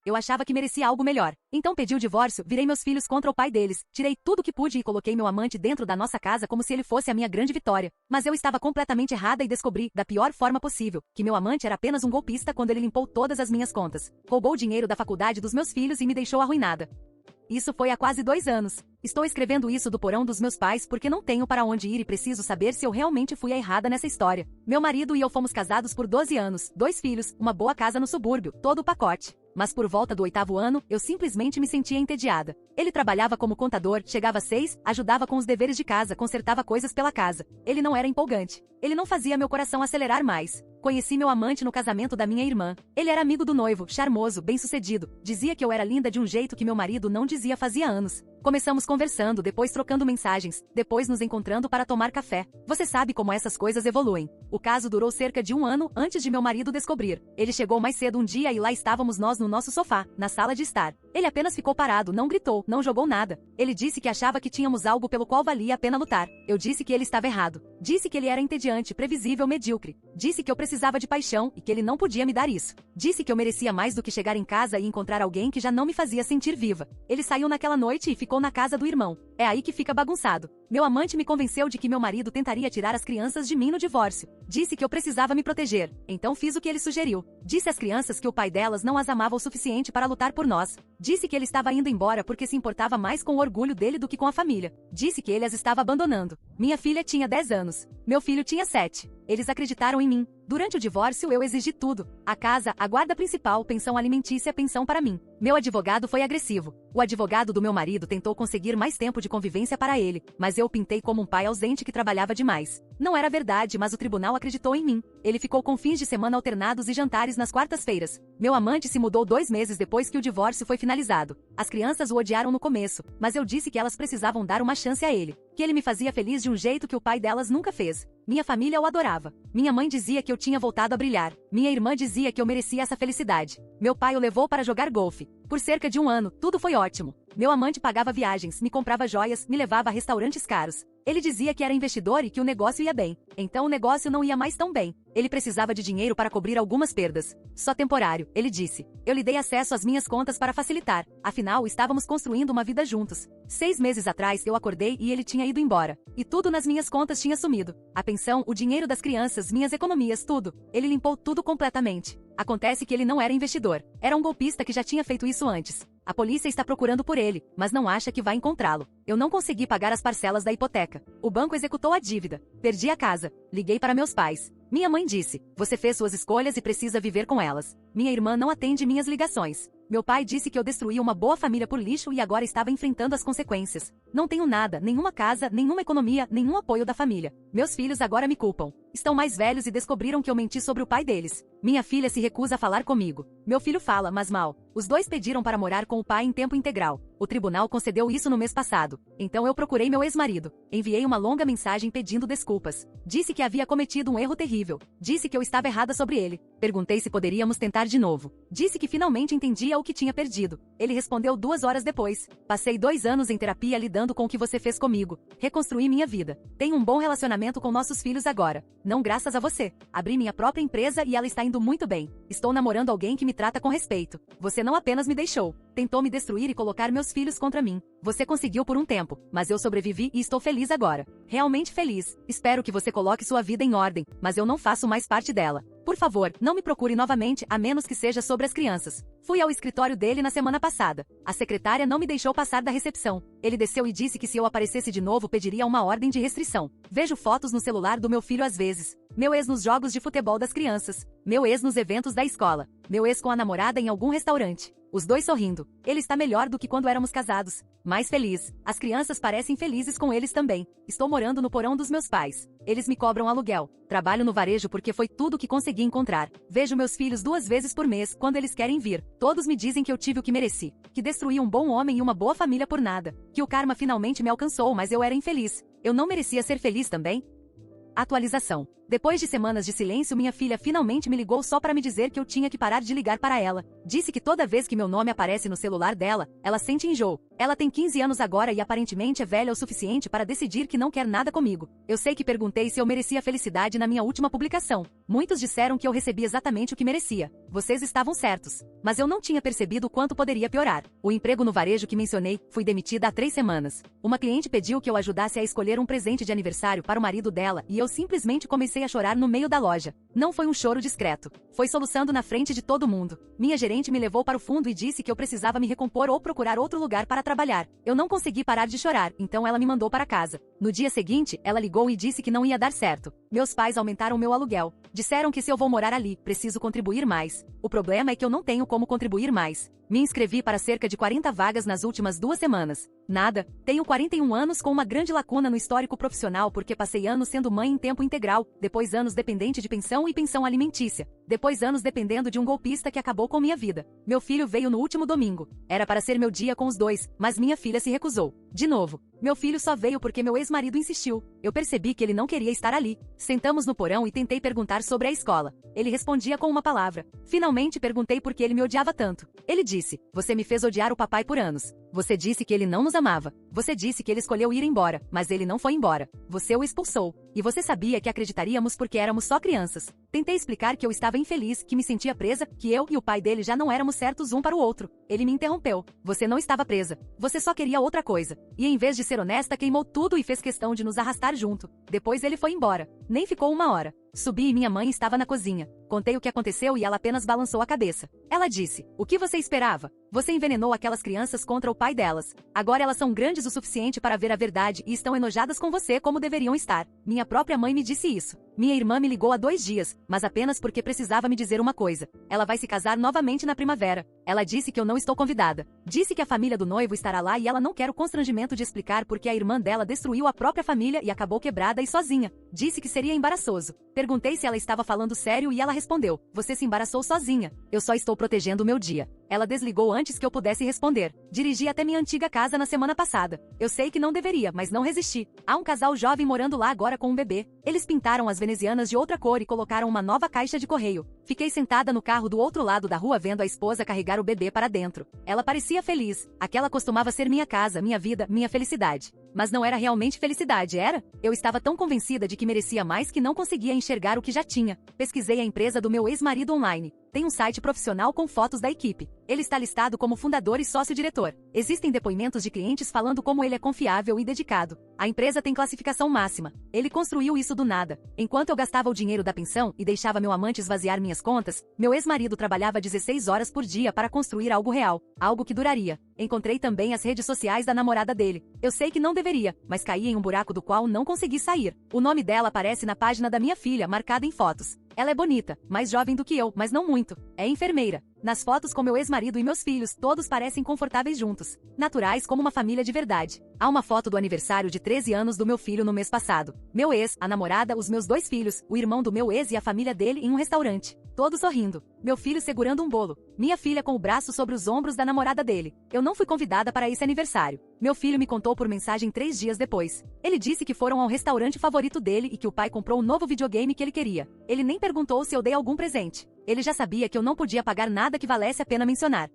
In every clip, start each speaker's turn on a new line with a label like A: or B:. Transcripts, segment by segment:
A: Eu achava que merecia algo melhor. Então pedi o divórcio, virei meus filhos contra o pai deles, tirei tudo que pude e coloquei meu amante dentro da nossa casa como se ele fosse a minha grande vitória. Mas eu estava completamente errada e descobri, da pior forma possível, que meu amante era apenas um golpista quando ele limpou todas as minhas contas. Roubou o dinheiro da faculdade dos meus filhos e me deixou arruinada. Isso foi há quase 2 anos. Estou escrevendo isso do porão dos meus pais porque não tenho para onde ir e preciso saber se eu realmente fui a errada nessa história. Meu marido e eu fomos casados por 12 anos, 2 filhos, uma boa casa no subúrbio, todo o pacote. Mas por volta do 8º ano, eu simplesmente me sentia entediada. Ele trabalhava como contador, chegava às 6, ajudava com os deveres de casa, consertava coisas pela casa. Ele não era empolgante. Ele não fazia meu coração acelerar mais. Conheci meu amante no casamento da minha irmã. Ele era amigo do noivo, charmoso, bem-sucedido. Dizia que eu era linda de um jeito que meu marido não dizia fazia anos. Começamos conversando, depois trocando mensagens, depois nos encontrando para tomar café. Você sabe como essas coisas evoluem. O caso durou cerca de 1 ano antes de meu marido descobrir. Ele chegou mais cedo um dia e lá estávamos nós no nosso sofá, na sala de estar. Ele apenas ficou parado, não gritou, não jogou nada. Ele disse que achava que tínhamos algo pelo qual valia a pena lutar. Eu disse que ele estava errado. Disse que ele era entediante, previsível, medíocre. Disse que eu precisava de paixão e que ele não podia me dar isso. Disse que eu merecia mais do que chegar em casa e encontrar alguém que já não me fazia sentir viva. Ele saiu naquela noite e ficou na casa do irmão. É aí que fica bagunçado. Meu amante me convenceu de que meu marido tentaria tirar as crianças de mim no divórcio. Disse que eu precisava me proteger. Então fiz o que ele sugeriu. Disse às crianças que o pai delas não as amava o suficiente para lutar por nós. Disse que ele estava indo embora porque se importava mais com o orgulho dele do que com a família. Disse que ele as estava abandonando. Minha filha tinha 10 anos. Meu filho tinha 7. Eles acreditaram em mim. Durante o divórcio eu exigi tudo. A casa, a guarda principal, pensão alimentícia, pensão para mim. Meu advogado foi agressivo. O advogado do meu marido tentou conseguir mais tempo de convivência para ele, mas eu pintei como um pai ausente que trabalhava demais. Não era verdade, mas o tribunal acreditou em mim. Ele ficou com fins de semana alternados e jantares nas quartas-feiras. Meu amante se mudou 2 meses depois que o divórcio foi finalizado. As crianças o odiaram no começo, mas eu disse que elas precisavam dar uma chance a ele. Que ele me fazia feliz de um jeito que o pai delas nunca fez. Minha família o adorava. Minha mãe dizia que eu tinha voltado a brilhar. Minha irmã dizia que eu merecia essa felicidade. Meu pai o levou para jogar golfe. Por cerca de 1 ano, tudo foi ótimo. Meu amante pagava viagens, me comprava joias, me levava a restaurantes caros. Ele dizia que era investidor e que o negócio ia bem. Então o negócio não ia mais tão bem. Ele precisava de dinheiro para cobrir algumas perdas. Só temporário, ele disse. Eu lhe dei acesso às minhas contas para facilitar. Afinal, estávamos construindo uma vida juntos. 6 meses atrás, eu acordei e ele tinha ido embora. E tudo nas minhas contas tinha sumido. A pensão, o dinheiro das crianças, minhas economias, tudo. Ele limpou tudo completamente. Acontece que ele não era investidor. Era um golpista que já tinha feito isso antes. A polícia está procurando por ele, mas não acha que vai encontrá-lo. Eu não consegui pagar as parcelas da hipoteca. O banco executou a dívida. Perdi a casa. Liguei para meus pais. Minha mãe disse: você fez suas escolhas e precisa viver com elas. Minha irmã não atende minhas ligações. Meu pai disse que eu destruí uma boa família por lixo e agora estava enfrentando as consequências. Não tenho nada, nenhuma casa, nenhuma economia, nenhum apoio da família. Meus filhos agora me culpam. Estão mais velhos e descobriram que eu menti sobre o pai deles. Minha filha se recusa a falar comigo. Meu filho fala, mas mal. Os 2 pediram para morar com o pai em tempo integral. O tribunal concedeu isso no mês passado. Então eu procurei meu ex-marido. Enviei uma longa mensagem pedindo desculpas. Disse que havia cometido um erro terrível. Disse que eu estava errada sobre ele. Perguntei se poderíamos tentar de novo. Disse que finalmente entendia o que tinha perdido. Ele respondeu 2 horas depois. Passei 2 anos em terapia lidando com o que você fez comigo. Reconstruí minha vida. Tenho um bom relacionamento com nossos filhos agora. Não graças a você. Abri minha própria empresa e ela está indo muito bem. Estou namorando alguém que me trata com respeito. Você não apenas me deixou. Tentou me destruir e colocar meus filhos contra mim. Você conseguiu por um tempo, mas eu sobrevivi e estou feliz agora. Realmente feliz. Espero que você coloque sua vida em ordem, mas eu não faço mais parte dela. Por favor, não me procure novamente, a menos que seja sobre as crianças. Fui ao escritório dele na semana passada. A secretária não me deixou passar da recepção. Ele desceu e disse que se eu aparecesse de novo pediria uma ordem de restrição. Vejo fotos no celular do meu filho às vezes. Meu ex nos jogos de futebol das crianças. Meu ex nos eventos da escola. Meu ex com a namorada em algum restaurante. Os 2 sorrindo. Ele está melhor do que quando éramos casados. Mais feliz. As crianças parecem felizes com eles também. Estou morando no porão dos meus pais. Eles me cobram aluguel. Trabalho no varejo porque foi tudo que consegui encontrar. Vejo meus filhos 2 vezes por mês, quando eles querem vir. Todos me dizem que eu tive o que mereci. Que destruí um bom homem e uma boa família por nada. Que o karma finalmente me alcançou, mas eu era infeliz. Eu não merecia ser feliz também? Atualização. Depois de semanas de silêncio, minha filha finalmente me ligou só para me dizer que eu tinha que parar de ligar para ela. Disse que toda vez que meu nome aparece no celular dela, ela sente enjoo. Ela tem 15 anos agora e aparentemente é velha o suficiente para decidir que não quer nada comigo. Eu sei que perguntei se eu merecia felicidade na minha última publicação. Muitos disseram que eu recebi exatamente o que merecia. Vocês estavam certos. Mas eu não tinha percebido o quanto poderia piorar. O emprego no varejo que mencionei, fui demitida há 3 semanas. Uma cliente pediu que eu ajudasse a escolher um presente de aniversário para o marido dela e eu simplesmente comecei a chorar no meio da loja. Não foi um choro discreto. Foi soluçando na frente de todo mundo. Minha gerente me levou para o fundo e disse que eu precisava me recompor ou procurar outro lugar para trabalhar. Eu não consegui parar de chorar, então ela me mandou para casa. No dia seguinte, ela ligou e disse que não ia dar certo. Meus pais aumentaram meu aluguel. Disseram que se eu vou morar ali, preciso contribuir mais. O problema é que eu não tenho como contribuir mais. Me inscrevi para cerca de 40 vagas nas últimas 2 semanas. Nada. Tenho 41 anos com uma grande lacuna no histórico profissional porque passei anos sendo mãe em tempo integral, depois anos dependente de pensão e pensão alimentícia, depois anos dependendo de um golpista que acabou com minha vida. Meu filho veio no último domingo. Era para ser meu dia com os dois, mas minha filha se recusou. De novo. Meu filho só veio porque meu ex-marido insistiu. Eu percebi que ele não queria estar ali. Sentamos no porão e tentei perguntar sobre a escola. Ele respondia com uma palavra. Finalmente perguntei por que ele me odiava tanto. Ele disse: "Você me fez odiar o papai por anos. Você disse que ele não nos amava. Você disse que ele escolheu ir embora, mas ele não foi embora. Você o expulsou. E você sabia que acreditaríamos porque éramos só crianças." Tentei explicar que eu estava infeliz, que me sentia presa, que eu e o pai dele já não éramos certos um para o outro. Ele me interrompeu. "Você não estava presa. Você só queria outra coisa." E em vez de ser honesta, queimou tudo e fez questão de nos arrastar junto. Depois ele foi embora. Nem ficou 1 hora. Subi e minha mãe estava na cozinha. Contei o que aconteceu e ela apenas balançou a cabeça. Ela disse: "O que você esperava? Você envenenou aquelas crianças contra o pai delas. Agora elas são grandes o suficiente para ver a verdade e estão enojadas com você como deveriam estar." Minha própria mãe me disse isso. Minha irmã me ligou há 2 dias, mas apenas porque precisava me dizer uma coisa. Ela vai se casar novamente na primavera. Ela disse que eu não estou convidada. Disse que a família do noivo estará lá e ela não quer o constrangimento de explicar porque a irmã dela destruiu a própria família e acabou quebrada e sozinha. Disse que seria embaraçoso. Perguntei se ela estava falando sério e ela respondeu: "Você se embaraçou sozinha. Eu só estou protegendo o meu dia." Ela desligou antes que eu pudesse responder. Dirigi até minha antiga casa na semana passada. Eu sei que não deveria, mas não resisti. Há um casal jovem morando lá agora com um bebê. Eles pintaram as venezianas de outra cor e colocaram uma nova caixa de correio. Fiquei sentada no carro do outro lado da rua vendo a esposa carregar o bebê para dentro. Ela parecia feliz. Aquela costumava ser minha casa, minha vida, minha felicidade. Mas não era realmente felicidade, era? Eu estava tão convencida de que merecia mais que não conseguia enxergar o que já tinha. Pesquisei a empresa do meu ex-marido online. Tem um site profissional com fotos da equipe. Ele está listado como fundador e sócio-diretor. Existem depoimentos de clientes falando como ele é confiável e dedicado. A empresa tem classificação máxima. Ele construiu isso do nada. Enquanto eu gastava o dinheiro da pensão e deixava meu amante esvaziar minhas contas, meu ex-marido trabalhava 16 horas por dia para construir algo real, algo que duraria. Encontrei também as redes sociais da namorada dele. Eu sei que não deveria, mas caí em um buraco do qual não consegui sair. O nome dela aparece na página da minha filha, marcada em fotos. Ela é bonita, mais jovem do que eu, mas não muito. É enfermeira. Nas fotos com meu ex-marido e meus filhos, todos parecem confortáveis juntos. Naturais como uma família de verdade. Há uma foto do aniversário de 13 anos do meu filho no mês passado. Meu ex, a namorada, os meus 2 filhos, o irmão do meu ex e a família dele em um restaurante. Todos sorrindo. Meu filho segurando um bolo. Minha filha com o braço sobre os ombros da namorada dele. Eu não fui convidada para esse aniversário. Meu filho me contou por mensagem 3 dias depois. Ele disse que foram ao restaurante favorito dele e que o pai comprou o novo videogame que ele queria. Ele nem perguntou se eu dei algum presente. Ele já sabia que eu não podia pagar nada que valesse a pena mencionar.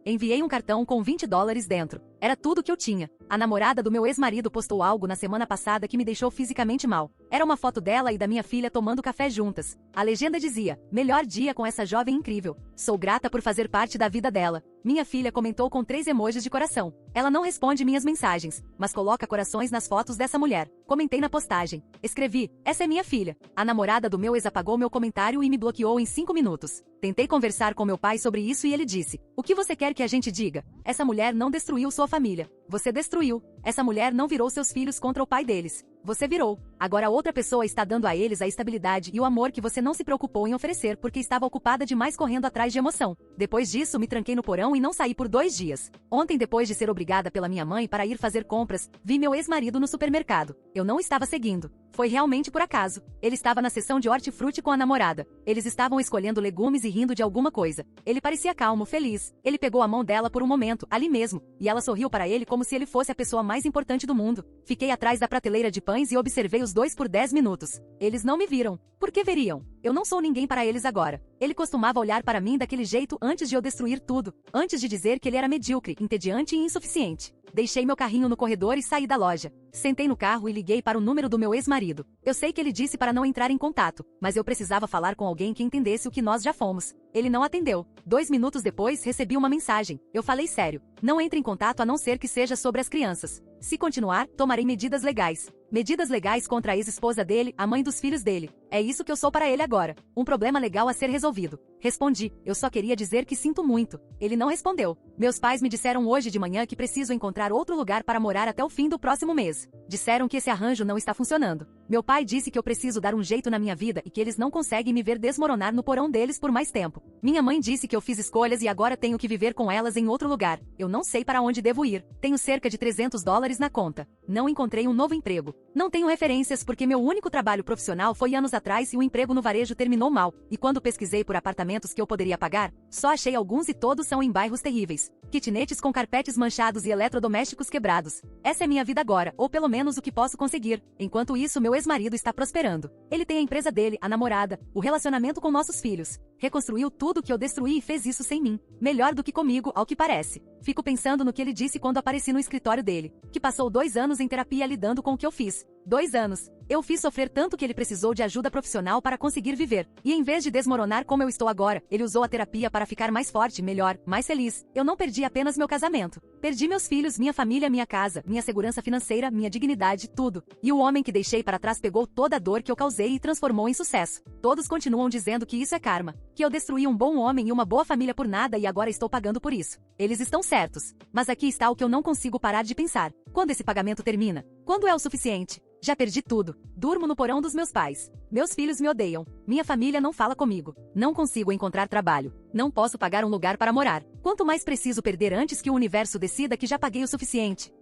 A: Enviei um cartão com $20 dentro. Era tudo que eu tinha. A namorada do meu ex-marido postou algo na semana passada que me deixou fisicamente mal. Era uma foto dela e da minha filha tomando café juntas. A legenda dizia: "Melhor dia com essa jovem incrível. Sou grata por fazer parte da vida dela." Minha filha comentou com 3 emojis de coração. Ela não responde minhas mensagens, mas coloca corações nas fotos dessa mulher. Comentei na postagem. Escrevi: "Essa é minha filha." A namorada do meu ex apagou meu comentário e me bloqueou em 5 minutos. Tentei conversar com meu pai sobre isso e ele disse: "O que você quer que a gente diga? Essa mulher não destruiu sua família. Você destruiu. Essa mulher não virou seus filhos contra o pai deles. Você virou. Agora outra pessoa está dando a eles a estabilidade e o amor que você não se preocupou em oferecer porque estava ocupada demais correndo atrás de emoção." Depois disso, me tranquei no porão e não saí por 2 dias. Ontem, depois de ser obrigada pela minha mãe para ir fazer compras, vi meu ex-marido no supermercado. Eu não estava seguindo. Foi realmente por acaso. Ele estava na seção de hortifruti com a namorada. Eles estavam escolhendo legumes e rindo de alguma coisa. Ele parecia calmo, feliz. Ele pegou a mão dela por um momento, ali mesmo, e ela sorriu para ele como se ele fosse a pessoa mais importante do mundo. Fiquei atrás da prateleira de pães mães e observei os dois por 10 minutos. Eles não me viram. Por que veriam? Eu não sou ninguém para eles agora. Ele costumava olhar para mim daquele jeito antes de eu destruir tudo, antes de dizer que ele era medíocre, entediante e insuficiente. Deixei meu carrinho no corredor e saí da loja. Sentei no carro e liguei para o número do meu ex-marido. Eu sei que ele disse para não entrar em contato, mas eu precisava falar com alguém que entendesse o que nós já fomos. Ele não atendeu. 2 minutos depois, recebi uma mensagem. Eu falei sério. Não entre em contato a não ser que seja sobre as crianças. Se continuar, tomarei medidas legais. Medidas legais contra a ex-esposa dele, a mãe dos filhos dele. É isso que eu sou para ele agora. Um problema legal a ser resolvido. Respondi, eu só queria dizer que sinto muito. Ele não respondeu. Meus pais me disseram hoje de manhã que preciso encontrar outro lugar para morar até o fim do próximo mês. Disseram que esse arranjo não está funcionando. Meu pai disse que eu preciso dar um jeito na minha vida e que eles não conseguem me ver desmoronar no porão deles por mais tempo. Minha mãe disse que eu fiz escolhas e agora tenho que viver com elas em outro lugar. Eu não sei para onde devo ir. Tenho cerca de $300 na conta. Não encontrei um novo emprego. Não tenho referências porque meu único trabalho profissional foi anos atrás e o emprego no varejo terminou mal. E quando pesquisei por apartamentos que eu poderia pagar, só achei alguns e todos são em bairros terríveis. Kitnetes com carpetes manchados e eletrodomésticos quebrados. Essa é minha vida agora, ou pelo menos o que posso conseguir. Enquanto isso, meu ex-marido está prosperando. Ele tem a empresa dele, a namorada, o relacionamento com nossos filhos. Reconstruiu tudo que eu destruí e fez isso sem mim. Melhor do que comigo, ao que parece. Fico pensando no que ele disse quando apareci no escritório dele. Que passou 2 anos em terapia lidando com o que eu fiz. 2 anos. Eu fiz sofrer tanto que ele precisou de ajuda profissional para conseguir viver. E em vez de desmoronar como eu estou agora, ele usou a terapia para ficar mais forte, melhor, mais feliz. Eu não perdi apenas meu casamento. Perdi meus filhos, minha família, minha casa, minha segurança financeira, minha dignidade, tudo. E o homem que deixei para trás pegou toda a dor que eu causei e transformou em sucesso. Todos continuam dizendo que isso é karma. Que eu destruí um bom homem e uma boa família por nada e agora estou pagando por isso. Eles estão certos. Mas aqui está o que eu não consigo parar de pensar. Quando esse pagamento termina? Quando é o suficiente? Já perdi tudo. Durmo no porão dos meus pais. Meus filhos me odeiam. Minha família não fala comigo. Não consigo encontrar trabalho. Não posso pagar um lugar para morar. Quanto mais preciso perder antes que o universo decida que já paguei o suficiente?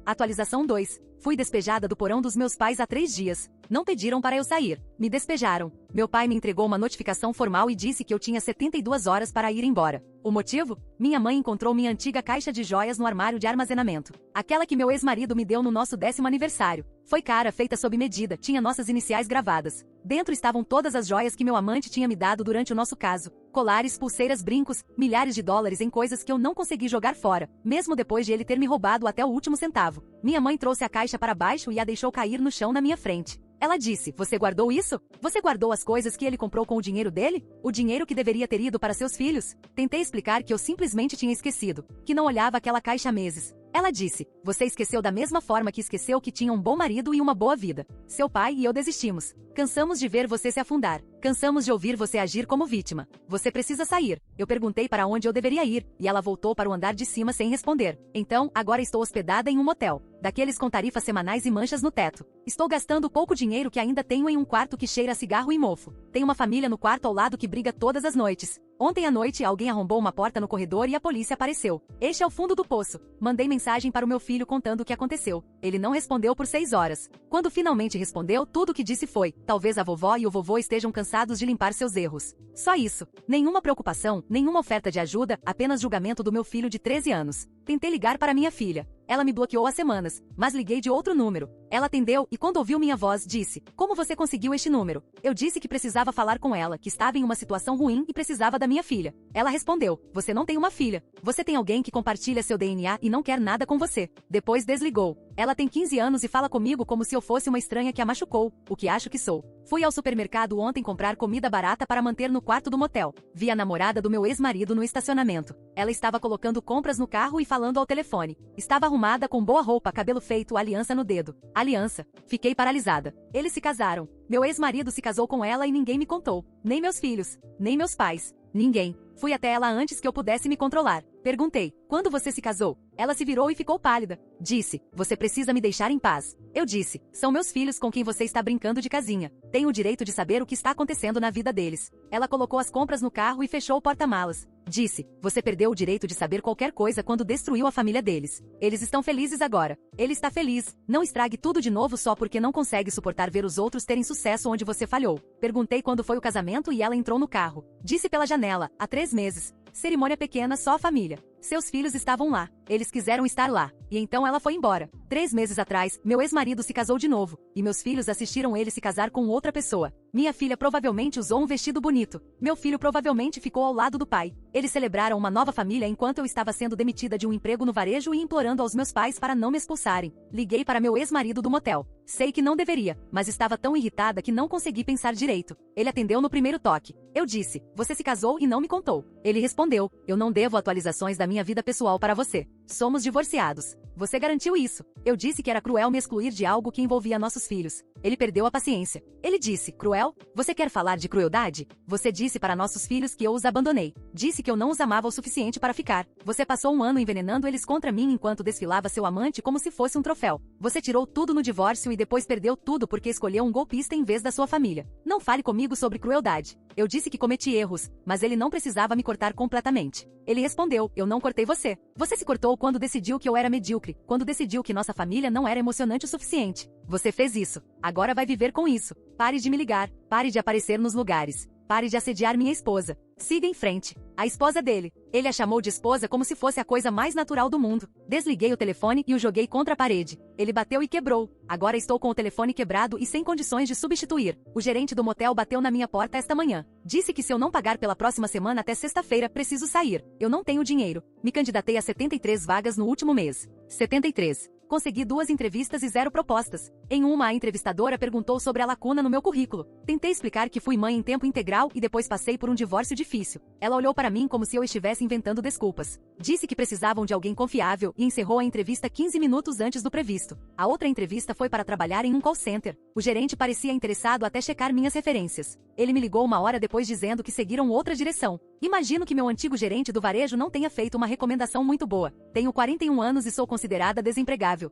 A: Atualização 2. Fui despejada do porão dos meus pais há 3 dias. Não pediram para eu sair. Me despejaram. Meu pai me entregou uma notificação formal e disse que eu tinha 72 horas para ir embora. O motivo? Minha mãe encontrou minha antiga caixa de joias no armário de armazenamento. Aquela que meu ex-marido me deu no nosso 10º aniversário. Foi cara, feita sob medida, tinha nossas iniciais gravadas. Dentro estavam todas as joias que meu amante tinha me dado durante o nosso caso. Colares, pulseiras, brincos, milhares de dólares em coisas que eu não consegui jogar fora, mesmo depois de ele ter me roubado até o último centavo. Minha mãe trouxe a caixa para baixo e a deixou cair no chão na minha frente. Ela disse, você guardou isso? Você guardou as coisas que ele comprou com o dinheiro dele? O dinheiro que deveria ter ido para seus filhos? Tentei explicar que eu simplesmente tinha esquecido, que não olhava aquela caixa há meses. Ela disse, você esqueceu da mesma forma que esqueceu que tinha um bom marido e uma boa vida. Seu pai e eu desistimos. Cansamos de ver você se afundar. Cansamos de ouvir você agir como vítima. Você precisa sair. Eu perguntei para onde eu deveria ir, e ela voltou para o andar de cima sem responder. Então, agora estou hospedada em um motel. Daqueles com tarifas semanais e manchas no teto. Estou gastando o pouco dinheiro que ainda tenho em um quarto que cheira a cigarro e mofo. Tenho uma família no quarto ao lado que briga todas as noites. Ontem à noite, alguém arrombou uma porta no corredor e a polícia apareceu. Este é o fundo do poço. Mandei mensagem para o meu filho contando o que aconteceu. Ele não respondeu por 6 horas. Quando finalmente respondeu, tudo o que disse foi, talvez a vovó e o vovô estejam cansados de limpar seus erros. Só isso. Nenhuma preocupação, nenhuma oferta de ajuda, apenas julgamento do meu filho de 13 anos. Tentei ligar para minha filha. Ela me bloqueou há semanas, mas liguei de outro número. Ela atendeu e quando ouviu minha voz, disse, como você conseguiu este número? Eu disse que precisava falar com ela, que estava em uma situação ruim e precisava da minha filha. Ela respondeu, você não tem uma filha. Você tem alguém que compartilha seu DNA e não quer nada com você. Depois desligou. Ela tem 15 anos e fala comigo como se eu fosse uma estranha que a machucou, o que acho que sou. Fui ao supermercado ontem comprar comida barata para manter no quarto do motel. Vi a namorada do meu ex-marido no estacionamento. Ela estava colocando compras no carro e falando ao telefone. Estava arrumada com boa roupa, cabelo feito, aliança no dedo. Aliança. Fiquei paralisada. Eles se casaram. Meu ex-marido se casou com ela e ninguém me contou. Nem meus filhos. Nem meus pais. Ninguém. Fui até ela antes que eu pudesse me controlar. Perguntei, quando você se casou? Ela se virou e ficou pálida. Disse, você precisa me deixar em paz. Eu disse, são meus filhos com quem você está brincando de casinha. Tenho o direito de saber o que está acontecendo na vida deles. Ela colocou as compras no carro e fechou o porta-malas. Disse, você perdeu o direito de saber qualquer coisa quando destruiu a família deles. Eles estão felizes agora. Ele está feliz. Não estrague tudo de novo só porque não consegue suportar ver os outros terem sucesso onde você falhou. Perguntei quando foi o casamento e ela entrou no carro. Disse pela janela, há 3 meses. Cerimônia pequena, só a família. Seus filhos estavam lá. Eles quiseram estar lá. E então ela foi embora. 3 meses atrás, meu ex-marido se casou de novo. E meus filhos assistiram ele se casar com outra pessoa. Minha filha provavelmente usou um vestido bonito. Meu filho provavelmente ficou ao lado do pai. Eles celebraram uma nova família enquanto eu estava sendo demitida de um emprego no varejo e implorando aos meus pais para não me expulsarem. Liguei para meu ex-marido do motel. Sei que não deveria, mas estava tão irritada que não consegui pensar direito. Ele atendeu no primeiro toque. Eu disse: "Você se casou e não me contou." Ele respondeu: "Eu não devo atualizações da minha vida pessoal para você. Somos divorciados. Você garantiu isso." Eu disse que era cruel me excluir de algo que envolvia nossos filhos. Ele perdeu a paciência. Ele disse: "Cruel? Você quer falar de crueldade? Você disse para nossos filhos que eu os abandonei. Disse que eu não os amava o suficiente para ficar. Você passou um ano envenenando eles contra mim enquanto desfilava seu amante como se fosse um troféu. Você tirou tudo no divórcio e depois perdeu tudo porque escolheu um golpista em vez da sua família. Não fale comigo sobre crueldade." Eu disse que cometi erros, mas ele não precisava me cortar completamente. Ele respondeu: "Eu não cortei você. Você se cortou quando decidiu que eu era medíocre, quando decidiu que nossa família não era emocionante o suficiente. Você fez isso. Agora vai viver com isso. Pare de me ligar. Pare de aparecer nos lugares. Pare de assediar minha esposa. Siga em frente." A esposa dele. Ele a chamou de esposa como se fosse a coisa mais natural do mundo. Desliguei o telefone e o joguei contra a parede. Ele bateu e quebrou. Agora estou com o telefone quebrado e sem condições de substituir. O gerente do motel bateu na minha porta esta manhã. Disse que se eu não pagar pela próxima semana até sexta-feira, preciso sair. Eu não tenho dinheiro. Me candidatei a 73 vagas no último mês. 73. Consegui 2 entrevistas e 0 propostas. Em uma, a entrevistadora perguntou sobre a lacuna no meu currículo. Tentei explicar que fui mãe em tempo integral e depois passei por um divórcio difícil. Ela olhou para mim como se eu estivesse inventando desculpas. Disse que precisavam de alguém confiável e encerrou a entrevista 15 minutos antes do previsto. A outra entrevista foi para trabalhar em um call center. O gerente parecia interessado até checar minhas referências. Ele me ligou 1 hora depois dizendo que seguiram outra direção. Imagino que meu antigo gerente do varejo não tenha feito uma recomendação muito boa. Tenho 41 anos e sou considerada desempregável.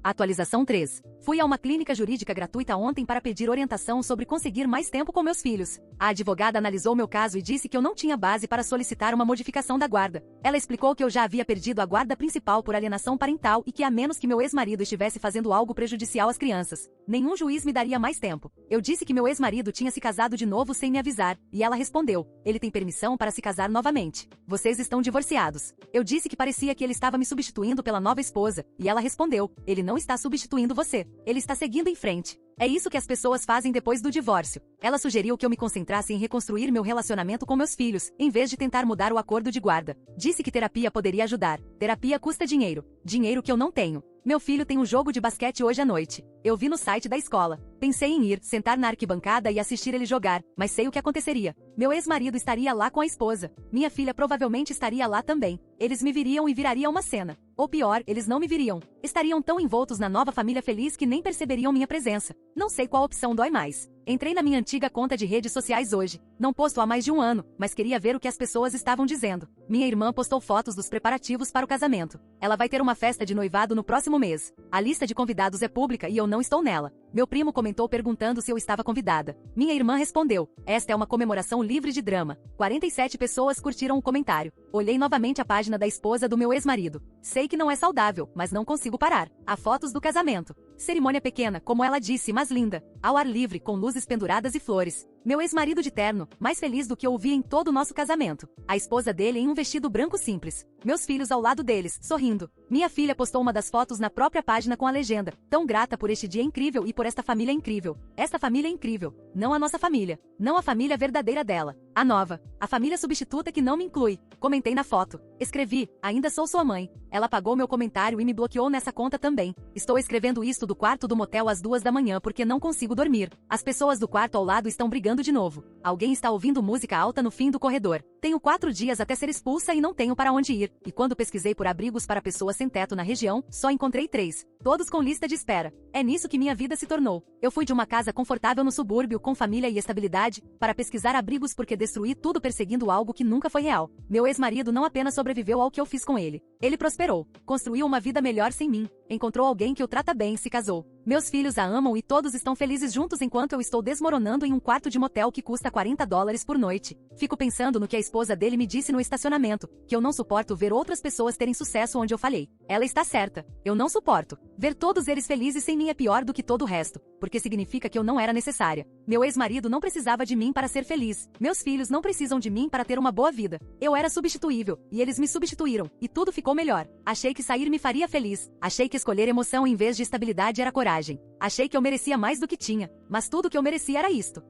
A: Atualização 3. Fui a uma clínica jurídica gratuita ontem para pedir orientação sobre conseguir mais tempo com meus filhos. A advogada analisou meu caso e disse que eu não tinha base para solicitar uma modificação da guarda. Ela explicou que eu já havia perdido a guarda principal por alienação parental e que a menos que meu ex-marido estivesse fazendo algo prejudicial às crianças, nenhum juiz me daria mais tempo. Eu disse que meu ex-marido tinha se casado de novo sem me avisar, e ela respondeu: "Ele tem permissão para se casar novamente. Vocês estão divorciados." Eu disse que parecia que ele estava me substituindo pela nova esposa, e ela respondeu: "Ele não está substituindo você. Ele está seguindo em frente. É isso que as pessoas fazem depois do divórcio." Ela sugeriu que eu me concentrasse em reconstruir meu relacionamento com meus filhos, em vez de tentar mudar o acordo de guarda. Disse que terapia poderia ajudar. Terapia custa dinheiro. Dinheiro que eu não tenho. Meu filho tem um jogo de basquete hoje à noite. Eu vi no site da escola. Pensei em ir, sentar na arquibancada e assistir ele jogar, mas sei o que aconteceria. Meu ex-marido estaria lá com a esposa. Minha filha provavelmente estaria lá também. Eles me viriam e viraria uma cena. Ou pior, eles não me viriam. Estariam tão envoltos na nova família feliz que nem perceberiam minha presença. Não sei qual opção dói mais. Entrei na minha antiga conta de redes sociais hoje. Não posto há mais de 1 ano, mas queria ver o que as pessoas estavam dizendo. Minha irmã postou fotos dos preparativos para o casamento. Ela vai ter uma festa de noivado no próximo mês. A lista de convidados é pública e eu não estou nela. Meu primo comentou perguntando se eu estava convidada. Minha irmã respondeu: "Esta é uma comemoração livre de drama." 47 pessoas curtiram o comentário. Olhei novamente a página da esposa do meu ex-marido. Sei que não é saudável, mas não consigo parar. Há fotos do casamento. Cerimônia pequena, como ela disse, mas linda. Ao ar livre, com luzes penduradas e flores. Meu ex-marido de terno, mais feliz do que eu vi em todo o nosso casamento. A esposa dele em um vestido branco simples. Meus filhos ao lado deles, sorrindo. Minha filha postou uma das fotos na própria página com a legenda: "Tão grata por este dia incrível e por esta família incrível." Esta família é incrível. Não a nossa família. Não a família verdadeira dela. A nova. A família substituta que não me inclui. Comentei na foto. Escrevi: "Ainda sou sua mãe." Ela apagou meu comentário e me bloqueou nessa conta também. Estou escrevendo isto do quarto do motel às 2 da manhã porque não consigo dormir. As pessoas do quarto ao lado estão brigando de novo. Alguém está ouvindo música alta no fim do corredor. Tenho 4 dias até ser expulsa e não tenho para onde ir. E quando pesquisei por abrigos para pessoas sem teto na região, só encontrei 3. Todos com lista de espera. É nisso que minha vida se tornou. Eu fui de uma casa confortável no subúrbio com família e estabilidade, para pesquisar abrigos porque destruí tudo perseguindo algo que nunca foi real. Meu ex-marido não apenas sobreviveu ao que eu fiz com ele. Ele prosperou. Construiu uma vida melhor sem mim. Encontrou alguém que o trata bem e se casou. Meus filhos a amam e todos estão felizes juntos enquanto eu estou desmoronando em um quarto de motel que custa $40 por noite. Fico pensando no que a esposa dele me disse no estacionamento, que eu não suporto ver outras pessoas terem sucesso onde eu falhei. Ela está certa. Eu não suporto. Ver todos eles felizes sem mim é pior do que todo o resto, porque significa que eu não era necessária. Meu ex-marido não precisava de mim para ser feliz. Meus filhos não precisam de mim para ter uma boa vida. Eu era substituível, e eles me substituíram, e tudo ficou melhor. Achei que sair me faria feliz. Achei que escolher emoção em vez de estabilidade era coragem. Achei que eu merecia mais do que tinha, mas tudo que eu merecia era isto.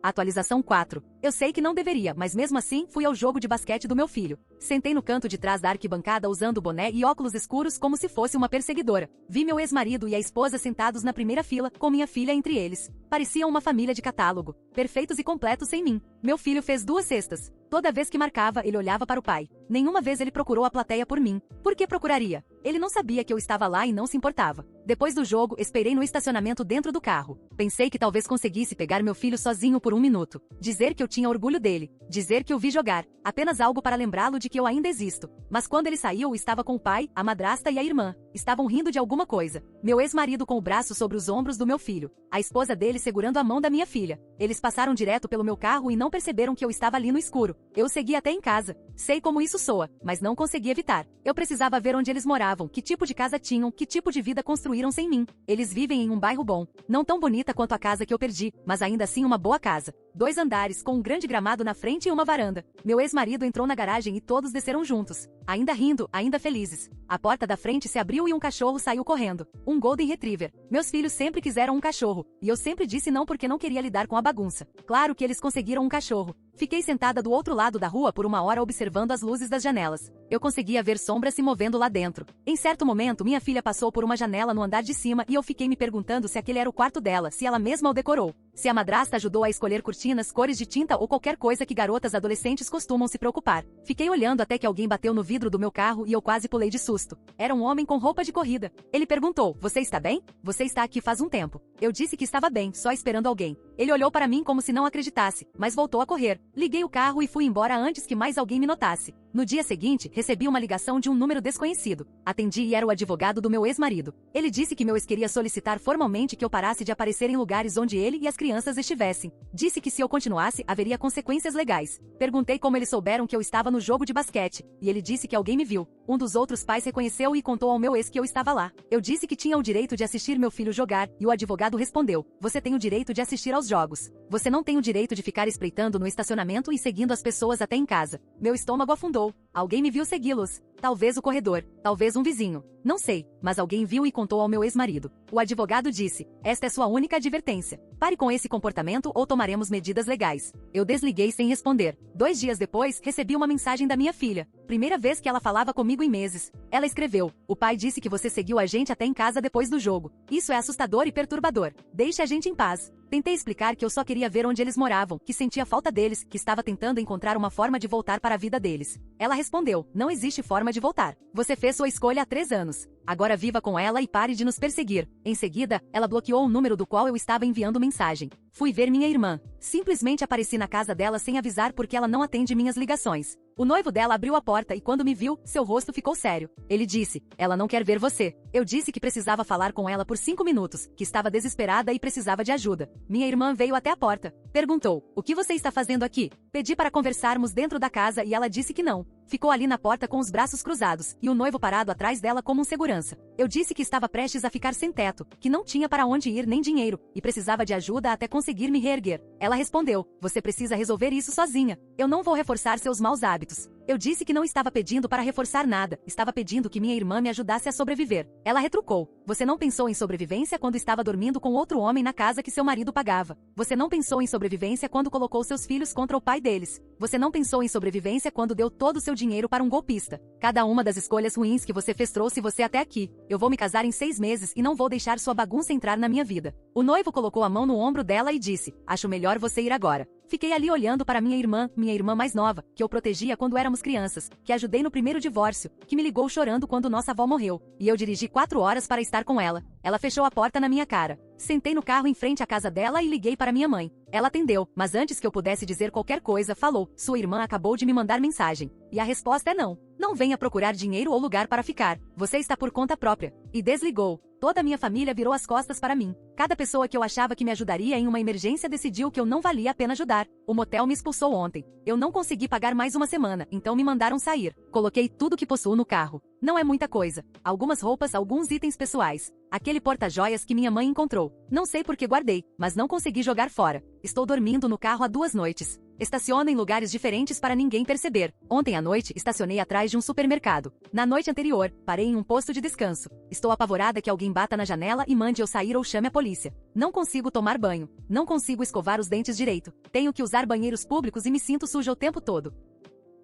A: Atualização 4. Eu sei que não deveria, mas mesmo assim, fui ao jogo de basquete do meu filho. Sentei no canto de trás da arquibancada usando boné e óculos escuros como se fosse uma perseguidora. Vi meu ex-marido e a esposa sentados na primeira fila, com minha filha entre eles. Pareciam uma família de catálogo, perfeitos e completos sem mim. Meu filho fez 2 cestas. Toda vez que marcava, ele olhava para o pai. Nenhuma vez ele procurou a plateia por mim. Por que procuraria? Ele não sabia que eu estava lá e não se importava. Depois do jogo, esperei no estacionamento dentro do carro. Pensei que talvez conseguisse pegar meu filho sozinho por 1 minuto. Dizer que eu tinha orgulho dele. Dizer que o vi jogar. Apenas algo para lembrá-lo de que eu ainda existo. Mas quando ele saiu, estava com o pai, a madrasta e a irmã. Estavam rindo de alguma coisa. Meu ex-marido com o braço sobre os ombros do meu filho. A esposa dele segurando a mão da minha filha. Eles passaram direto pelo meu carro e não perceberam que eu estava ali no escuro. Eu segui até em casa. Sei como isso soa, mas não consegui evitar. Eu precisava ver onde eles moravam, que tipo de casa tinham, que tipo de vida construíram sem mim. Eles vivem em um bairro bom. Não tão bonita quanto a casa que eu perdi, mas ainda assim uma boa casa. 2 andares, com um grande gramado na frente e uma varanda. Meu ex-marido entrou na garagem e todos desceram juntos. Ainda rindo, ainda felizes. A porta da frente se abriu e um cachorro saiu correndo. Um Golden Retriever. Meus filhos sempre quiseram um cachorro, e eu sempre disse não porque não queria lidar com a bagunça. Claro que eles conseguiram um cachorro. Fiquei sentada do outro lado da rua por 1 hora observando as luzes das janelas. Eu conseguia ver sombras se movendo lá dentro. Em certo momento, minha filha passou por uma janela no andar de cima e eu fiquei me perguntando se aquele era o quarto dela, se ela mesma o decorou. Se a madrasta ajudou a escolher cortinas, cores de tinta ou qualquer coisa que garotas adolescentes costumam se preocupar. Fiquei olhando até que alguém bateu no vidro do meu carro e eu quase pulei de susto. Era um homem com roupa de corrida. Ele perguntou: "Você está bem? Você está aqui faz um tempo." Eu disse que estava bem, só esperando alguém. Ele olhou para mim como se não acreditasse, mas voltou a correr. Liguei o carro e fui embora antes que mais alguém me notasse. No dia seguinte, recebi uma ligação de um número desconhecido. Atendi e era o advogado do meu ex-marido. Ele disse que meu ex queria solicitar formalmente que eu parasse de aparecer em lugares onde ele e as crianças estivessem. Disse que se eu continuasse, haveria consequências legais. Perguntei como eles souberam que eu estava no jogo de basquete, e ele disse que alguém me viu. Um dos outros pais reconheceu e contou ao meu ex que eu estava lá. Eu disse que tinha o direito de assistir meu filho jogar, e o advogado respondeu: "Você tem o direito de assistir aos jogos. Você não tem o direito de ficar espreitando no estacionamento e seguindo as pessoas até em casa." Meu estômago afundou. Alguém me viu segui-los. Talvez o corredor, talvez um vizinho. Não sei, mas alguém viu e contou ao meu ex-marido. O advogado disse: "Esta é sua única advertência. Pare com esse comportamento ou tomaremos medidas legais." Eu desliguei sem responder. 2 dias depois, recebi uma mensagem da minha filha. Primeira vez que ela falava comigo em meses. Ela escreveu: "O pai disse que você seguiu a gente até em casa depois do jogo. Isso é assustador e perturbador. Deixe a gente em paz." Tentei explicar que eu só queria ver onde eles moravam, que sentia falta deles, que estava tentando encontrar uma forma de voltar para a vida deles. Ela respondeu: "Não existe forma de voltar. Você fez sua escolha há 3 anos. Agora viva com ela e pare de nos perseguir." Em seguida, ela bloqueou o número do qual eu estava enviando mensagem. Fui ver minha irmã. Simplesmente apareci na casa dela sem avisar porque ela não atende minhas ligações. O noivo dela abriu a porta e quando me viu, seu rosto ficou sério. Ele disse: "Ela não quer ver você." Eu disse que precisava falar com ela por 5 minutos, que estava desesperada e precisava de ajuda. Minha irmã veio até a porta. Perguntou: "O que você está fazendo aqui?" Pedi para conversarmos dentro da casa e ela disse que não. Ficou ali na porta com os braços cruzados, e o noivo parado atrás dela como um segurança. Eu disse que estava prestes a ficar sem teto, que não tinha para onde ir nem dinheiro, e precisava de ajuda até conseguir me reerguer. Ela respondeu: "Você precisa resolver isso sozinha. Eu não vou reforçar seus maus hábitos." Eu disse que não estava pedindo para reforçar nada, estava pedindo que minha irmã me ajudasse a sobreviver. Ela retrucou: "Você não pensou em sobrevivência quando estava dormindo com outro homem na casa que seu marido pagava. Você não pensou em sobrevivência quando colocou seus filhos contra o pai deles. Você não pensou em sobrevivência quando deu todo o seu dinheiro para um golpista. Cada uma das escolhas ruins que você fez trouxe você até aqui. Eu vou me casar em 6 meses e não vou deixar sua bagunça entrar na minha vida." O noivo colocou a mão no ombro dela e disse: "Acho melhor você ir agora." Fiquei ali olhando para minha irmã mais nova, que eu protegia quando éramos crianças, que ajudei no primeiro divórcio, que me ligou chorando quando nossa avó morreu, e eu dirigi 4 horas para estar com ela. Ela fechou a porta na minha cara. Sentei no carro em frente à casa dela e liguei para minha mãe. Ela atendeu, mas antes que eu pudesse dizer qualquer coisa, falou: "Sua irmã acabou de me mandar mensagem." E a resposta é não. Não venha procurar dinheiro ou lugar para ficar. Você está por conta própria. E desligou. Toda a minha família virou as costas para mim. Cada pessoa que eu achava que me ajudaria em uma emergência decidiu que eu não valia a pena ajudar. O motel me expulsou ontem. Eu não consegui pagar mais uma semana, então me mandaram sair. Coloquei tudo que possuo no carro. Não é muita coisa. Algumas roupas, alguns itens pessoais. Aquele porta-joias que minha mãe encontrou. Não sei por que guardei, mas não consegui jogar fora. Estou dormindo no carro há 2 noites. Estaciono em lugares diferentes para ninguém perceber. Ontem à noite, estacionei atrás de um supermercado. Na noite anterior, parei em um posto de descanso. Estou apavorada que alguém bata na janela e mande eu sair ou chame a polícia. Não consigo tomar banho. Não consigo escovar os dentes direito. Tenho que usar banheiros públicos e me sinto suja o tempo todo.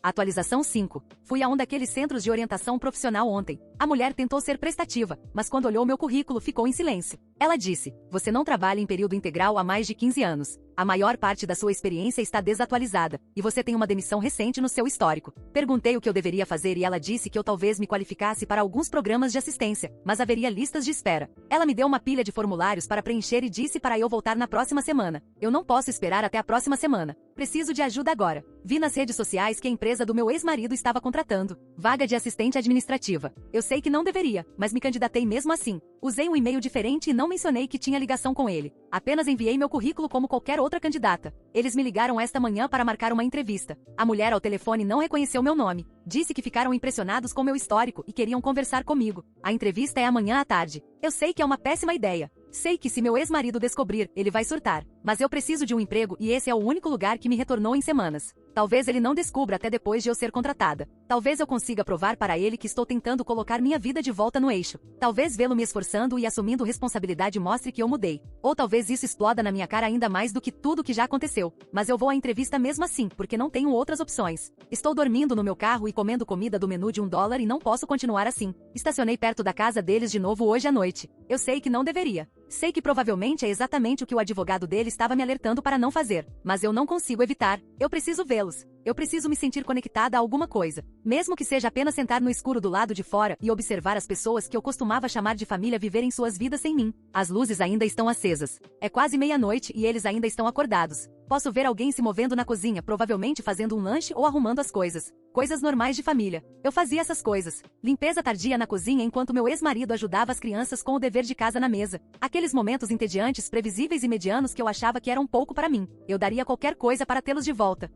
A: Atualização 5. Fui a um daqueles centros de orientação profissional ontem. A mulher tentou ser prestativa, mas quando olhou meu currículo ficou em silêncio. Ela disse: "Você não trabalha em período integral há mais de 15 anos. A maior parte da sua experiência está desatualizada, e você tem uma demissão recente no seu histórico." Perguntei o que eu deveria fazer e ela disse que eu talvez me qualificasse para alguns programas de assistência, mas haveria listas de espera. Ela me deu uma pilha de formulários para preencher e disse para eu voltar na próxima semana. Eu não posso esperar até a próxima semana. Preciso de ajuda agora. Vi nas redes sociais que a empresa do meu ex-marido estava contratando vaga de assistente administrativa. Eu sei que não deveria, mas me candidatei mesmo assim. Usei um e-mail diferente e não mencionei que tinha ligação com ele. Apenas enviei meu currículo como qualquer outra candidata. Eles me ligaram esta manhã para marcar uma entrevista. A mulher ao telefone não reconheceu meu nome. Disse que ficaram impressionados com meu histórico e queriam conversar comigo. A entrevista é amanhã à tarde. Eu sei que é uma péssima ideia. Sei que se meu ex-marido descobrir, ele vai surtar. Mas eu preciso de um emprego e esse é o único lugar que me retornou em semanas. Talvez ele não descubra até depois de eu ser contratada. Talvez eu consiga provar para ele que estou tentando colocar minha vida de volta no eixo. Talvez vê-lo me esforçando e assumindo responsabilidade mostre que eu mudei. Ou talvez isso exploda na minha cara ainda mais do que tudo que já aconteceu. Mas eu vou à entrevista mesmo assim, porque não tenho outras opções. Estou dormindo no meu carro e comendo comida do menu de $1 e não posso continuar assim. Estacionei perto da casa deles de novo hoje à noite. Eu sei que não deveria. Sei que provavelmente é exatamente o que o advogado dele estava me alertando para não fazer, mas eu não consigo evitar. Eu preciso vê-los. Eu preciso me sentir conectada a alguma coisa. Mesmo que seja apenas sentar no escuro do lado de fora e observar as pessoas que eu costumava chamar de família viverem suas vidas sem mim. As luzes ainda estão acesas. É quase meia-noite e eles ainda estão acordados. Posso ver alguém se movendo na cozinha, provavelmente fazendo um lanche ou arrumando as coisas. Coisas normais de família. Eu fazia essas coisas. Limpeza tardia na cozinha enquanto meu ex-marido ajudava as crianças com o dever de casa na mesa. Aqueles momentos entediantes, previsíveis e medianos que eu achava que eram pouco para mim. Eu daria qualquer coisa para tê-los de volta.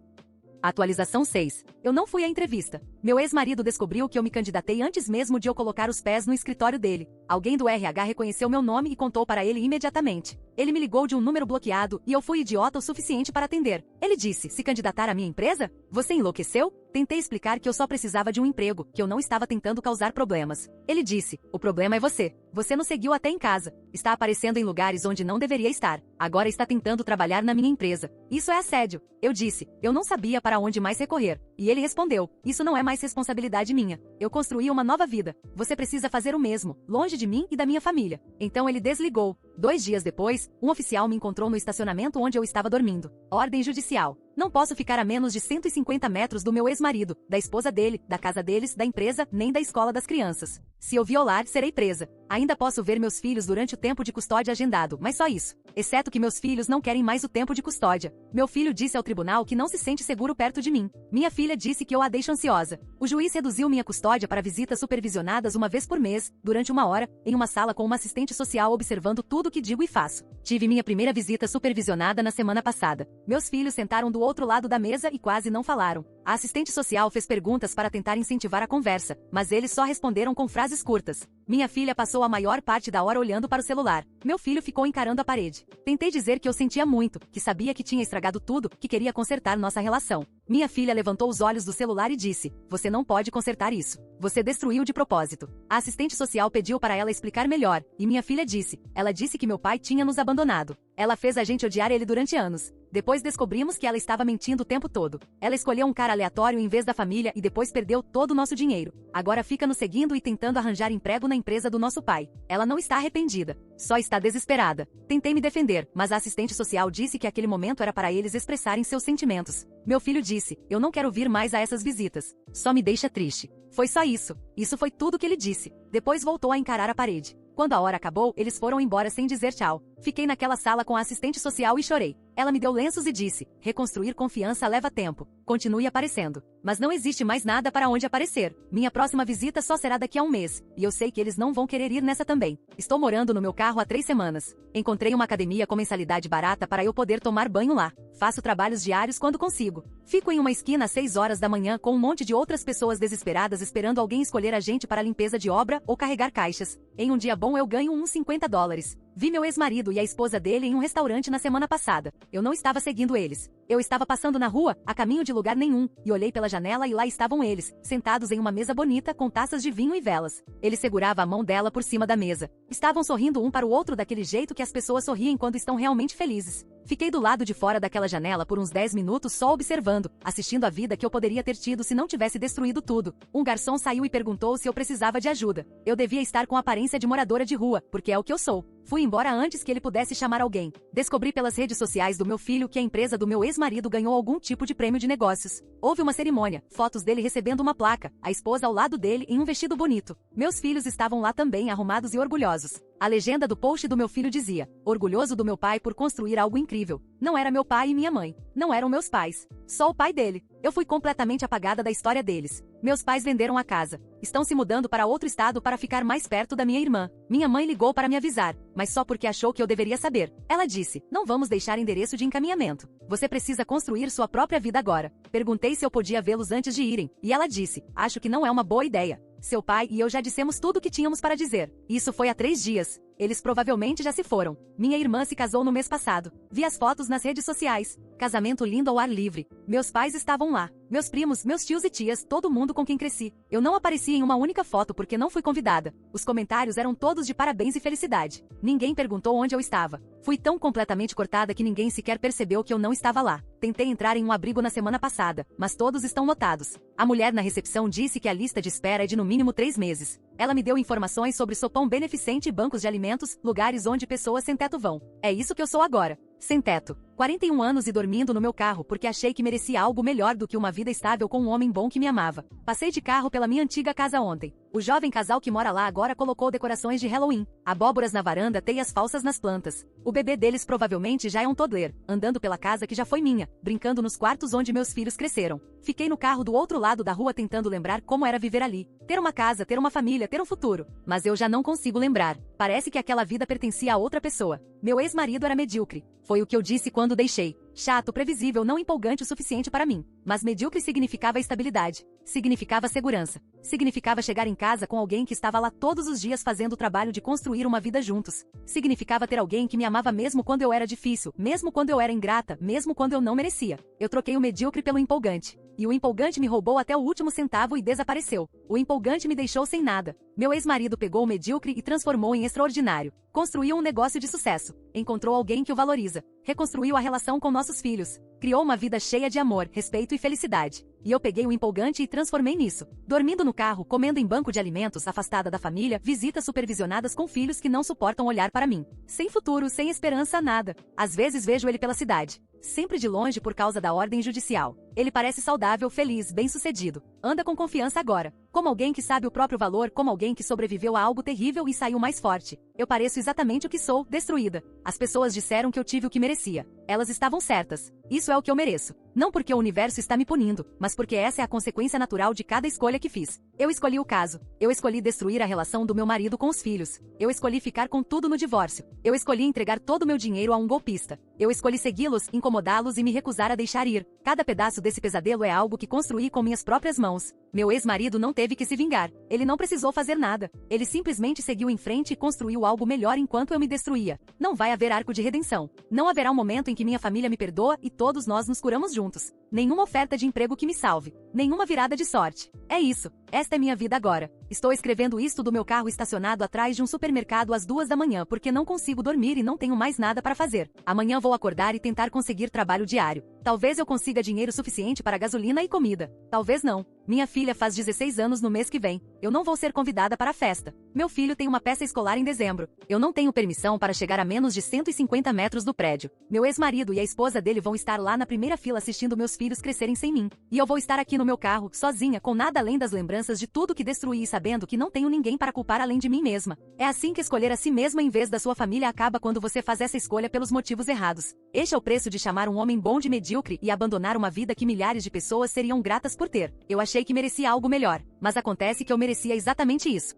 A: Atualização 6. Eu não fui à entrevista. Meu ex-marido descobriu que eu me candidatei antes mesmo de eu colocar os pés no escritório dele. Alguém do RH reconheceu meu nome e contou para ele imediatamente. Ele me ligou de um número bloqueado e eu fui idiota o suficiente para atender. Ele disse: "Se candidatar à minha empresa? Você enlouqueceu?" Tentei explicar que eu só precisava de um emprego, que eu não estava tentando causar problemas. Ele disse: "O problema é você. Você nos seguiu até em casa. Está aparecendo em lugares onde não deveria estar. Agora está tentando trabalhar na minha empresa. Isso é assédio." Eu disse: "Eu não sabia para onde mais recorrer." E ele respondeu: "Isso não é mais responsabilidade minha. Eu construí uma nova vida. Você precisa fazer o mesmo, longe de mim e da minha família." Então ele desligou. 2 dias depois, um oficial me encontrou no estacionamento onde eu estava dormindo. Ordem judicial. Não posso ficar a menos de 150 metros do meu ex-marido, da esposa dele, da casa deles, da empresa, nem da escola das crianças. Se eu violar, serei presa. Ainda posso ver meus filhos durante o tempo de custódia agendado, mas só isso. Exceto que meus filhos não querem mais o tempo de custódia. Meu filho disse ao tribunal que não se sente seguro perto de mim. Minha filha disse que eu a deixo ansiosa. O juiz reduziu minha custódia para visitas supervisionadas uma vez por mês, durante 1 hora, em uma sala com uma assistente social observando tudo o que digo e faço. Tive minha primeira visita supervisionada na semana passada. Meus filhos sentaram do outro lado da mesa e quase não falaram. A assistente social fez perguntas para tentar incentivar a conversa, mas eles só responderam com frases curtas. Minha filha passou a maior parte da hora olhando para o celular. Meu filho ficou encarando a parede. Tentei dizer que eu sentia muito, que sabia que tinha estragado tudo, que queria consertar nossa relação. Minha filha levantou os olhos do celular e disse: "Você não pode consertar isso. Você destruiu de propósito." A assistente social pediu para ela explicar melhor, e minha filha disse: "Ela disse que meu pai tinha nos abandonado. Ela fez a gente odiar ele durante anos. Depois descobrimos que ela estava mentindo o tempo todo. Ela escolheu um cara aleatório em vez da família e depois perdeu todo o nosso dinheiro. Agora fica nos seguindo e tentando arranjar emprego na empresa do nosso pai. Ela não está arrependida. Só está desesperada." Tentei me defender, mas a assistente social disse que aquele momento era para eles expressarem seus sentimentos. Meu filho disse: "Eu não quero vir mais a essas visitas. Só me deixa triste." Foi só isso. Isso foi tudo que ele disse. Depois voltou a encarar a parede. Quando a hora acabou, eles foram embora sem dizer tchau. Fiquei naquela sala com a assistente social e chorei. Ela me deu lenços e disse: reconstruir confiança leva tempo. Continue aparecendo. Mas não existe mais nada para onde aparecer. Minha próxima visita só será daqui a um mês. E eu sei que eles não vão querer ir nessa também. Estou morando no meu carro há 3 semanas. Encontrei uma academia com mensalidade barata para eu poder tomar banho lá. Faço trabalhos diários quando consigo. Fico em uma esquina às 6 horas da manhã com um monte de outras pessoas desesperadas esperando alguém escolher a gente para limpeza de obra ou carregar caixas. Em um dia bom eu ganho uns $50. Vi meu ex-marido e a esposa dele em um restaurante na semana passada. Eu não estava seguindo eles. Eu estava passando na rua, a caminho de lugar nenhum, e olhei pela janela e lá estavam eles, sentados em uma mesa bonita com taças de vinho e velas. Ele segurava a mão dela por cima da mesa. Estavam sorrindo um para o outro daquele jeito que as pessoas sorriem quando estão realmente felizes. Fiquei do lado de fora daquela janela por uns 10 minutos só observando, assistindo a vida que eu poderia ter tido se não tivesse destruído tudo. Um garçom saiu e perguntou se eu precisava de ajuda. Eu devia estar com aparência de moradora de rua, porque é o que eu sou. Fui embora antes que ele pudesse chamar alguém. Descobri pelas redes sociais do meu filho que a empresa do meu ex-marido ganhou algum tipo de prêmio de negócios. Houve uma cerimônia, fotos dele recebendo uma placa, a esposa ao lado dele em um vestido bonito. Meus filhos estavam lá também, arrumados e orgulhosos. A legenda do post do meu filho dizia: orgulhoso do meu pai por construir algo incrível. Não era meu pai e minha mãe. Não eram meus pais. Só o pai dele. Eu fui completamente apagada da história deles. Meus pais venderam a casa. Estão se mudando para outro estado para ficar mais perto da minha irmã. Minha mãe ligou para me avisar, mas só porque achou que eu deveria saber. Ela disse: não vamos deixar endereço de encaminhamento. Você precisa construir sua própria vida agora. Perguntei se eu podia vê-los antes de irem, e ela disse: acho que não é uma boa ideia. Seu pai e eu já dissemos tudo o que tínhamos para dizer. Isso foi há 3 dias. Eles provavelmente já se foram. Minha irmã se casou no mês passado. Vi as fotos nas redes sociais. Casamento lindo ao ar livre. Meus pais estavam lá. Meus primos, meus tios e tias, todo mundo com quem cresci. Eu não apareci em uma única foto porque não fui convidada. Os comentários eram todos de parabéns e felicidade. Ninguém perguntou onde eu estava. Fui tão completamente cortada que ninguém sequer percebeu que eu não estava lá. Tentei entrar em um abrigo na semana passada, mas todos estão lotados. A mulher na recepção disse que a lista de espera é de no mínimo 3 meses. Ela me deu informações sobre sopão beneficente e bancos de alimentos, lugares onde pessoas sem teto vão. É isso que eu sou agora. Sem teto. 41 anos e dormindo no meu carro porque achei que merecia algo melhor do que uma vida estável com um homem bom que me amava. Passei de carro pela minha antiga casa ontem. O jovem casal que mora lá agora colocou decorações de Halloween, abóboras na varanda, teias falsas nas plantas. O bebê deles provavelmente já é um toddler, andando pela casa que já foi minha, brincando nos quartos onde meus filhos cresceram. Fiquei no carro do outro lado da rua tentando lembrar como era viver ali. Ter uma casa, ter uma família, ter um futuro. Mas eu já não consigo lembrar. Parece que aquela vida pertencia a outra pessoa. Meu ex-marido era medíocre. Foi o que eu disse quando deixei. Chato, previsível, não empolgante o suficiente para mim. Mas medíocre significava estabilidade. Significava segurança. Significava chegar em casa com alguém que estava lá todos os dias fazendo o trabalho de construir uma vida juntos. Significava ter alguém que me amava mesmo quando eu era difícil, mesmo quando eu era ingrata, mesmo quando eu não merecia. Eu troquei o medíocre pelo empolgante. E o empolgante me roubou até o último centavo e desapareceu. O empolgante me deixou sem nada. Meu ex-marido pegou o medíocre e transformou em extraordinário. Construiu um negócio de sucesso. Encontrou alguém que o valoriza. Reconstruiu a relação com nossos filhos. Criou uma vida cheia de amor, respeito e felicidade. E eu peguei o empolgante e transformei nisso. Dormindo no carro, comendo em banco de alimentos, afastada da família, visitas supervisionadas com filhos que não suportam olhar para mim. Sem futuro, sem esperança, nada. Às vezes vejo ele pela cidade. Sempre de longe por causa da ordem judicial. Ele parece saudável, feliz, bem-sucedido. Anda com confiança agora. Como alguém que sabe o próprio valor, como alguém que sobreviveu a algo terrível e saiu mais forte. Eu pareço exatamente o que sou, destruída. As pessoas disseram que eu tive o que merecia. Elas estavam certas. Isso é o que eu mereço. Não porque o universo está me punindo, mas porque essa é a consequência natural de cada escolha que fiz. Eu escolhi o caso. Eu escolhi destruir a relação do meu marido com os filhos. Eu escolhi ficar com tudo no divórcio. Eu escolhi entregar todo o meu dinheiro a um golpista. Eu escolhi segui-los, incomodá-los e me recusar a deixar ir. Cada pedaço desse pesadelo é algo que construí com minhas próprias mãos. Meu ex-marido não teve que se vingar. Ele não precisou fazer nada. Ele simplesmente seguiu em frente e construiu algo melhor enquanto eu me destruía. Não vai haver arco de redenção. Não haverá um momento em que minha família me perdoa e todos nós nos curamos juntos. Nenhuma oferta de emprego que me salve. Nenhuma virada de sorte. É isso. Esta é minha vida agora. Estou escrevendo isto do meu carro estacionado atrás de um supermercado às 2 da manhã porque não consigo dormir e não tenho mais nada para fazer. Amanhã vou acordar e tentar conseguir trabalho diário. Talvez eu consiga dinheiro suficiente para gasolina e comida. Talvez não. Minha filha faz 16 anos no mês que vem. Eu não vou ser convidada para a festa. Meu filho tem uma peça escolar em dezembro. Eu não tenho permissão para chegar a menos de 150 metros do prédio. Meu ex-marido e a esposa dele vão estar lá na primeira fila assistindo meus filhos crescerem sem mim. E eu vou estar aqui no meu carro, sozinha, com nada além das lembranças de tudo que destruí e sabendo que não tenho ninguém para culpar além de mim mesma. É assim que escolher a si mesma em vez da sua família acaba quando você faz essa escolha pelos motivos errados. Este é o preço de chamar um homem bom de medíocre e abandonar uma vida que milhares de pessoas seriam gratas por ter. Eu achei que merecia algo melhor, mas acontece que eu merecia exatamente isso.